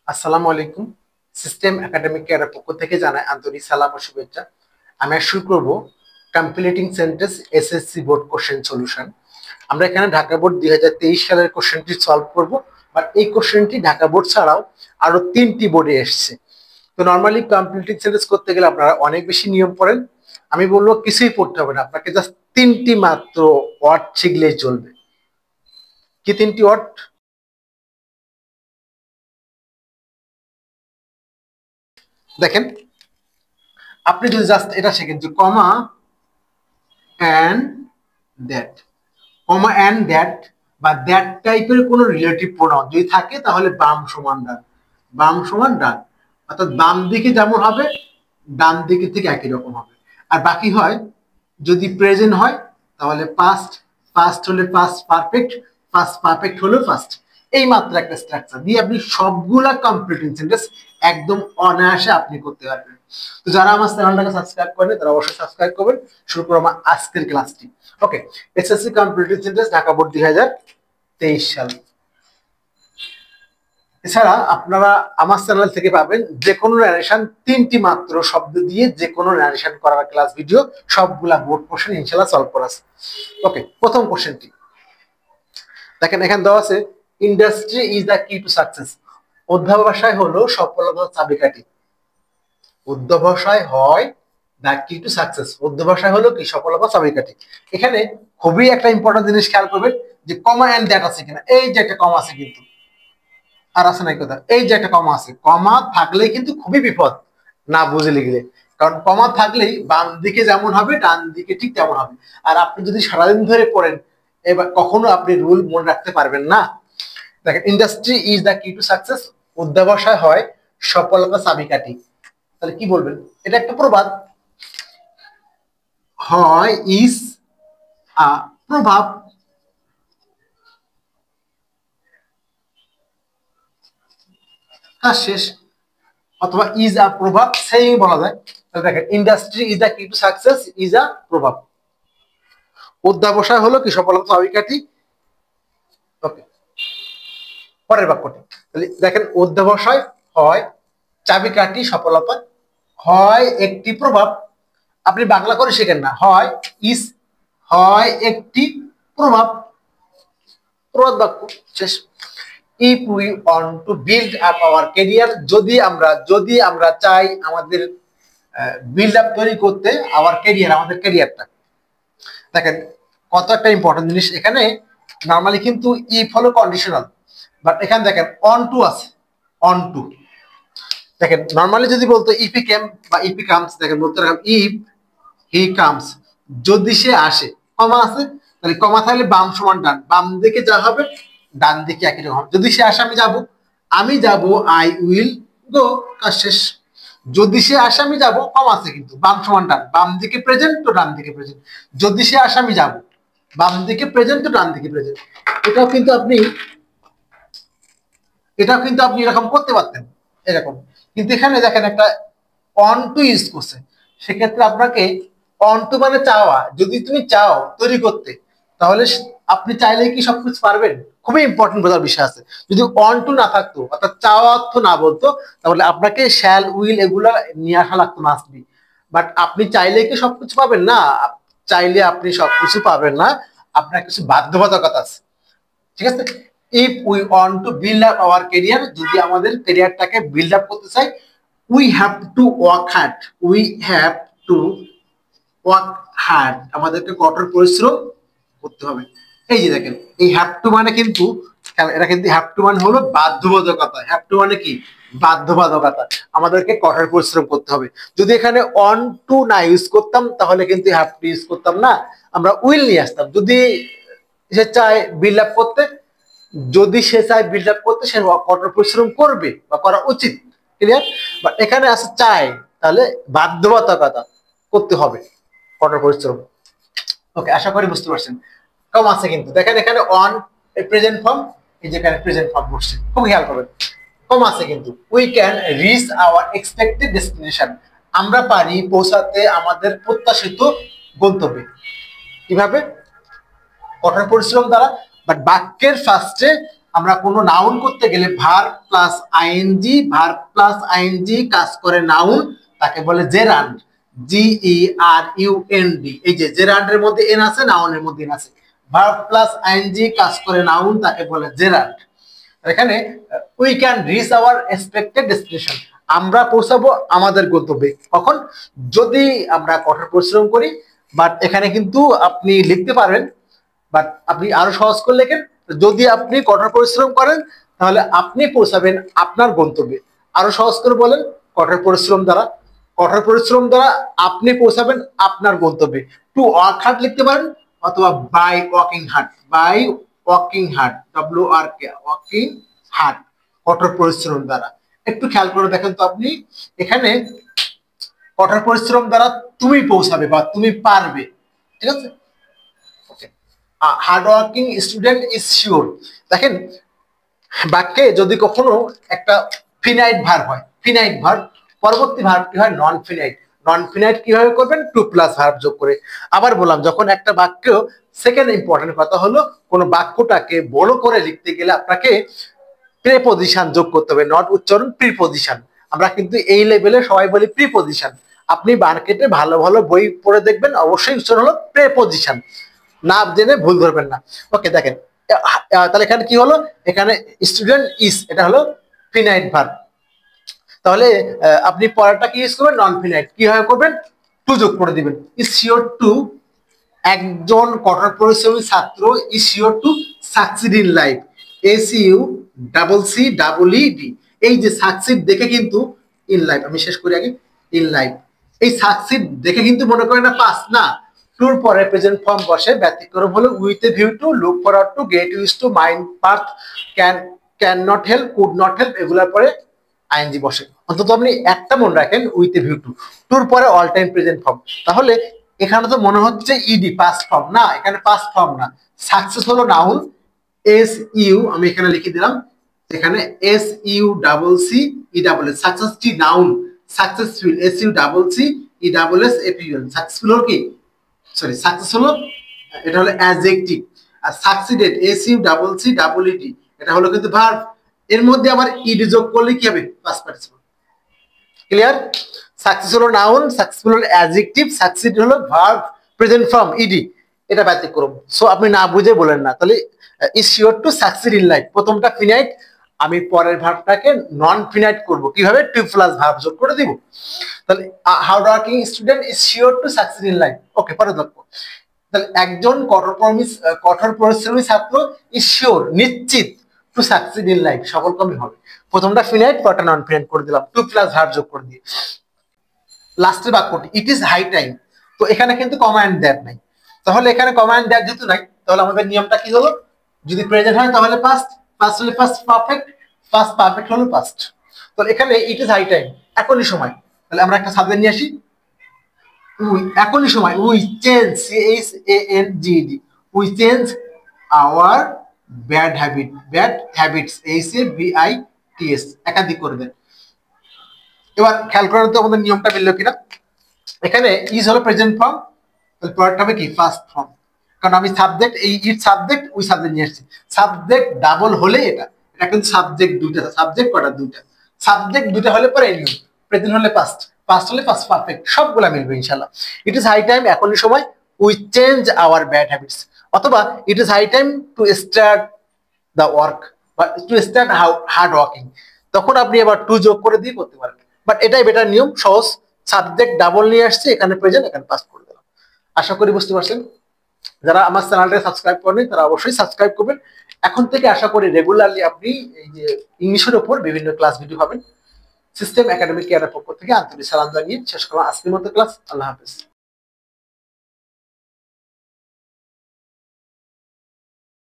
আসসালামু আলাইকুম। System academic কেয়ারের পক্ষ থেকে জানাই আন্তরিক সালাম ও শুভেচ্ছা। আমি আজ শুরু করব completing sentence SSC board question solution. আমরা এখানে ঢাকা বোর্ড 2023 সালের কোশ্চেনটি সলভ করব, বাট এই কোশ্চেনটি ঢাকা বোর্ড ছাড়াও আরো 3টি বোর্ডে এসেছে। তো নর্মালি কমপ্লিটিং সেন্টেন্স করতে গেলে আপনারা অনেক বেশি নিয়ম পড়েন। আমি বলবো কিছুই পড়তে হবে না, আপনাকে জাস্ট 3টি মাত্র ওয়ার্ড শিখলেই চলবে। কি 3টি ওয়ার্ড? দেখেন, আপনি যদি জাস্ট এটা শিখেন যে comma and that, comma and that বা দ্যাট টাইপের কোনো রিলেটিভ প্রোনাউন যদি থাকে তাহলে বাম সমান ডান, বাম সমান ডান, অর্থাৎ বাম দিকে যেমন হবে ডান দিকে থেকে একই রকম হবে। আর বাকি হয় যদি প্রেজেন্ট হয় তাহলে পাস্ট, পাস্ট হলে পাস্ট পারফেক্ট, পাস্ট পারফেক্ট হলো ফার্স্ট। এই মাত্র একটা স্ট্রাকচার দিয়ে আপনি সবগুলা কমপ্লিটিং সেন্টেন্স একদম অনায়াসে আপনি করতে পারবেন। তো যারা আমার চ্যানেলটাকে সাবস্ক্রাইব করেন তারা অবশ্যই সাবস্ক্রাইব করবেন। শুরু করবো আমার আজকের ক্লাসটি। Okay, SSC completing sentence Dhaka board 2023 সাল। এছাড়া আপনারা আমার চ্যানেল থেকে পাবেন যে কোনো ন্যারেশন, 3টি মাত্র শব্দ দিয়ে যে কোনো ন্যারেশন করার ক্লাস ভিডিও, সবগুলা বোর্ড কোশ্চেন ইনশাআল্লাহ সলভ করা আছে। ওকে, প্রথম কোশ্চেনটি দেখেন, এখানে দেওয়া আছে ইন্ডাস্ট্রি ইজ দ্য কি টু সাকসেস। অধ্যবসায় হলো সফলতার চাবিকাঠি। অধ্যবসায় হয় দ্য কি টু সাকসেস, অধ্যবসায় হলো কি সফলতার চাবিকাঠি। এখানে খুবই একটা ইম্পর্টেন্ট জিনিস খেয়াল করবেন যে কমা এন্ড দ্যাট আছে কিনা। এই যে একটা কমা আছে কিন্তু, আর আছে নাই কথা, এই যে একটা কমা আছে, কমা থাকলেই কিন্তু খুবই বিপদ না বুঝে লিখলে। কারণ কমা থাকলেই বাম দিকে যেমন হবে ডান দিকে ঠিক তেমন হবে। আর আপনি যদি সারাদিন ধরে পড়েন এবার কখনো আপনি রুল মনে রাখতে পারবেন না। দেখেন, ইন্ডাস্ট্রি ইজ দ্য কি টু সাকসেস, অধ্যবসায় হয় সফলতা চাবিকাঠি। তাহলে কি বলবেন? এটা একটা প্রবাদ, হয় ইজ আ প্রভাব, কাজ শেষ, অথবা ইজ আ প্রভাব, সেই বলা যায়। তাহলে দেখেন, ইন্ডাস্ট্রি ইজ দ্য কি টু সাকসেস, ইজ আ প্রভাব। অধ্যবসায় হলো কি সফলতা চাবিকাঠি। ওকে, পরের বাক্যটি তাহলে দেখেন, অধ্যবসায় হয় চাবিকাঠি সফলতা, হয় একটি প্রভাব। আপনি বাংলা করে শেখেন না, হয় ইজ, হয় একটি প্রভাব, প্রবাদ বাক্য শেষ। If we want to build up our career, যদি আমরা চাই আমাদের বিল্ড আপ তৈরি করতে, আওয়ার ক্যারিয়ার, আমাদের ক্যারিয়ারটা। দেখেন কত একটা ইম্পর্টেন্ট জিনিস এখানে। নর্মালি কিন্তু ইফ হলো কন্ডিশনাল, বাট এখানে দেখেন অন টু আছে, অন টু। দেখেন নর্মালি যদি বলতো ইফ হি কেম বা ইফ হি কামস, দেখেন বলতে ইফ হি কামস, যদি সে আসে, কমা আছে, তাহলে কমা থাকলে বাম সমান ডান, বাম দিকে যা হবে ডান দিকে একই রকম। যদি সে আসে আমি যাব, আমি যাব, আই উইল গো, কাজ শেষ। যদি সে আসে আমি যাব, কমা আছে কিন্তু বাম সমান ডান, বাম দিকে প্রেজেন্ট তো ডান দিকে প্রেজেন্ট। যদি সে আসে আমি যাব, বাম দিকে প্রেজেন্ট তো ডান দিকে প্রেজেন্ট। এটাও কিন্তু আপনি এরকম করতে পারতেন এরকম। কিন্তু এখানে দেখেন একটা অন টু ইউজ করছে, সেক্ষেত্রে আপনাকে অন টু মানে চাওয়া, যদি তুমি চাও তৈরি করতে তাহলে আপনি চাইলে কি সবকিছু পারবেন? খুবই ইম্পর্টেন্ট বোঝার বিষয় আছে। যদি অন টু না থাকতো, অর্থাৎ চাওয়া অর্থ না বলতো, তাহলে আপনাকে শ্যাল উইল এগুলা নিয়ে আসা লাগতো মাস্ট বি। বাট আপনি চাইলে কি সবকিছু পাবেন না, চাইলে আপনি সবকিছু পাবেন না, আপনার কিছু বাধ্যবাধকতা আছে। ঠিক আছে, if we want to build up our career, যদি আমাদের ক্যারিয়ারটাকে বিল্ড আপ করতে চাই, we have to work hard, we have to work hard, আমাদেরকে কঠোর পরিশ্রম করতে হবে। এই যে দেখেন, এই হ্যাভ টু মানে কিন্তু, এটা কিন্তু হ্যাভ টু মানে হলো বাধ্যবাধকতা। হ্যাভ টু মানে কি? বাধ্যবাধকতা, আমাদেরকে কঠোর পরিশ্রম করতে হবে। যদি এখানে অন টু না ইউজ করতাম তাহলে কিন্তু হ্যাভ টু ইউজ করতাম না, আমরা উইল নিয়ে আসতাম। যদি সে চায় বিল্ড আপ করতে, যদি সে চায় বিল্ড আপ করতে, সে কঠোর পরিশ্রম করবে বা করা উচিত। ক্লিয়ার? বাট এখানে আছে চায়, তাহলে বাধ্যবাধকতা, করতে হবে কঠোর পরিশ্রম। ওকে, আশা করি বুঝতে পারছেন। কম আছে কিন্তু দেখেন এখানে অন প্রেজেন্ট ফর্ম, এই যেখানে প্রেজেন্ট ফর্ম বসছে, খুব খেয়াল করবেন। কম আছে কিন্তু, we can reach our expected destination, আমরা পারি পৌঁছাতে আমাদের প্রত্যাশিত গন্তব্যে। কিভাবে? কঠোর পরিশ্রম দ্বারা। বাট বাক্যের ফার্স্টে আমরা কোনো নাউন করতে গেলে ভার্ব প্লাস আইএনজি কাজ করে নাউন, তাকে বলে জেরান্ড। GERUND, এই যে জেরান্ডের মধ্যে এন আছে, নাউনের মধ্যে এন আছে। ভার্ব প্লাস আইএনজি কাজ করে নাউন, তাকে বলে জেরান্ড। এখানে we can reach our expected destination, আমরা পৌঁছাবো আমাদের গন্তব্যে। কখন? যদি আমরা কঠোর পরিশ্রম করি। বাট এখানে কিন্তু আপনি লিখতে পারবেন, বাট আপনি আরো সহজ করে লেখেন, যদি আপনি কঠোর পরিশ্রম করেন তাহলে আপনি পৌঁছাবেন আপনার গন্তব্যে। আরো সহজ করে বলেন, কঠোর পরিশ্রম দ্বারা আপনি পৌঁছাবেন আপনার গন্তব্যে। টু ওয়ার্ক হার্ড লিখতে পারেন, অথবা by walking hard, walking hard, কঠোর পরিশ্রম দ্বারা। একটু খেয়াল করে দেখেন তো আপনি, এখানে কঠোর পরিশ্রম দ্বারা তুমি পৌঁছাবে বা তুমি পারবে, ঠিক আছে। Hard working student is sure. দেখেন বাক্যে যদি কখনো একটা ফিনাইট ভার্ব হয়, ফিনাইট ভার্ব, পরবর্তী ভার্বটি হয় নন ফিনাইট। নন ফিনাইট কিভাবে করবেন? টু প্লাস ভার্ব যোগ করে। আবার বললাম, যখন একটা বাক্য, সেকেন্ড ইম্পর্টেন্ট কথা হলো, কোন বাক্যটাকে বড় করে লিখতে গেলে আপনাকে প্রিপজিশন যোগ করতে হবে, নট উচ্চারণ, প্রিপজিশন। আমরা কিন্তু এই লেভেলে সবাই বলি প্রিপজিশন। আপনি মার্কেটে ভালো ভালো বই পড়ে দেখবেন, অবশ্যই উচ্চারণ হলো প্রিপজিশন, না জেনে ভুল ধরবেন না। ওকে, দেখেন তাহলে এখানে কি হলো, এখানে স্টুডেন্ট ইজ, এটা হলো ফিনাইট ভার্ব। তাহলে আপনি পরেরটা কি ইউজ করবেন? নন ফিনাইট। কিভাবে করবেন? টু যোগ করে দিবেন। ইজ শিওর টু, একজন কঠোর পরিশ্রমী ছাত্র is sure to succeed in life. SUCCEED। এই যে সাকসিড দেখে কিন্তু ইন লাইফ, আমি শেষ করি আগে, ইন লাইফ, এই সাকসিড দেখে কিন্তু মনে করেন না পাস না, টুর পরে প্রেজেন্ট ফর্ম বসে। ব্যতিক্রম হলো with a view to, look forward to, get use to, mind পার্থ, can not help, could not help, এগুলোর পরে আইএনজি বসে। অন্তত আপনি একটা মনে রাখেন, উইথ এ ভিউ টু, টুর পরে অল টাইম প্রেজেন্ট ফর্ম। তাহলে এখানে তো মনে হচ্ছে ইডি পাস্ট ফর্ম, না, এখানে পাস্ট ফর্ম না। সাকসেস হলো নাউন, SU আমি এখানে লিখে দিলাম, এখানে SUCCES, সাকসেসটি নাউন, সাকসেসফুল SUCCESFUL, সাকসেসফুল হলো কি, সরি, সাকসেস হলো, এটা হলো অ্যাডজেক্টিভ। আর সাকসিডেড SUCCEED, এটা হলো কিন্তু ভার্ব। এর মধ্যে আবার ইডি যোগ করলে কি হবে? Past participle. ক্লিয়ার? সাকসেস হলো নাউন, সাকসেসফুল হলো অ্যাডজেক্টিভ, সাকসিড হলো ভার্ব, প্রেজেন্ট ফর্ম ইডি, এটা ব্যতিক্রম। সো আপনি না বুঝে বলেন না। তাহলে is sure to succeed in life, প্রথমটা ফিনাইট, আমি পরের ভার্বটাকে নন ফিনাইট করব, কিভাবে? টু প্লাস ভার্ব যোগ করে দিব। তাহলে hard working student is sure to succeed in life. Okay, পরে দেখব। তাহলে একজন কঠোর পরিশ্রমী ছাত্র ইজ শিওর, নিশ্চিত, টু সাকসিড ইন লাইফ, সফলকামী হবে। প্রথমটা ফিনাইট, পরটা নন ফিনাইট করে দিলাম, টু প্লাস ভার্ব যোগ করে দিয়ে। লাস্টের বাক্যটি ইট ইজ হাই টাইম, তো এখানে কিন্তু কমান্ড দ্যাট নাই। তাহলে এখানে কমান্ড দ্যাট যেহেতু নাই, তাহলে আমাদের নিয়মটা কি হলো, যদি প্রেজেন্ট হয় তাহলে পাস্ট, পাস্ট হলে পাস্ট পারফেক্ট, পাস্ট পারফেক্ট হলো পাস্ট। তো এখানে ইট ইজ হাই টাইম, এখনই সময়। তাহলে আমরা একটা সাবজেক্ট নিয়ে আসি, এখনই সময়, we change, CHANGED, we change our bad habits, HABITS, একাধিক করে দেন। এবার খেয়াল করেন তো আমাদের নিয়মটা মিললো কিনা। এখানে ইজ হলো প্রেজেন্ট ফর্ম, তাহলে পরেরটা হবে কি? First form. কারণ আমি সাবজেক্ট, এই ইট সাবজেক্ট, উই সাবজেক্ট নিয়ে আসছি। সাবজেক্ট ডাবল হলে এটা কিন্তু সাবজেক্ট দুইটা, সাবজেক্ট কটা? দুইটা। সাবজেক্ট দুইটা হলে পরে এই নিয়ম, প্রেজেন্ট হলে পাস্ট, পাস্ট হলে পাস্ট পারফেক্ট, সবগুলা মিলবে ইনশাআল্লাহ। ইট ইজ হাই টাইম, এখনই সময়, we change our bad habits, অথবা it is high time to start the work, বা টু স্টার্ট হার্ড ওয়ার্কিং, তখন আপনি আবার টু যোগ করে দিয়ে করতে পারেন। বাট এটাই বেটার নিয়ম, সহজ। সাবজেক্ট ডাবল নিয়ে আসছে, এখানে প্রেজেন্ট, এখানে পাস্ট করে দিলাম। আশা করি বুঝতে পারছেন। যারা আমার চ্যানেলটা সাবস্ক্রাইব করেনি তারা অবশ্যই সাবস্ক্রাইব করবেন। এখন থেকে আশা করি রেগুলারলি আপনি এই যে ইংলিশের উপর বিভিন্ন ক্লাস ভিডিও পাবেন। সিস্টেম একাডেমিক কেয়ারের পক্ষ থেকে আন্তরিক সালাম জানিয়ে শেষ করলাম আজকের মতো ক্লাস। আল্লাহ হাফেজ।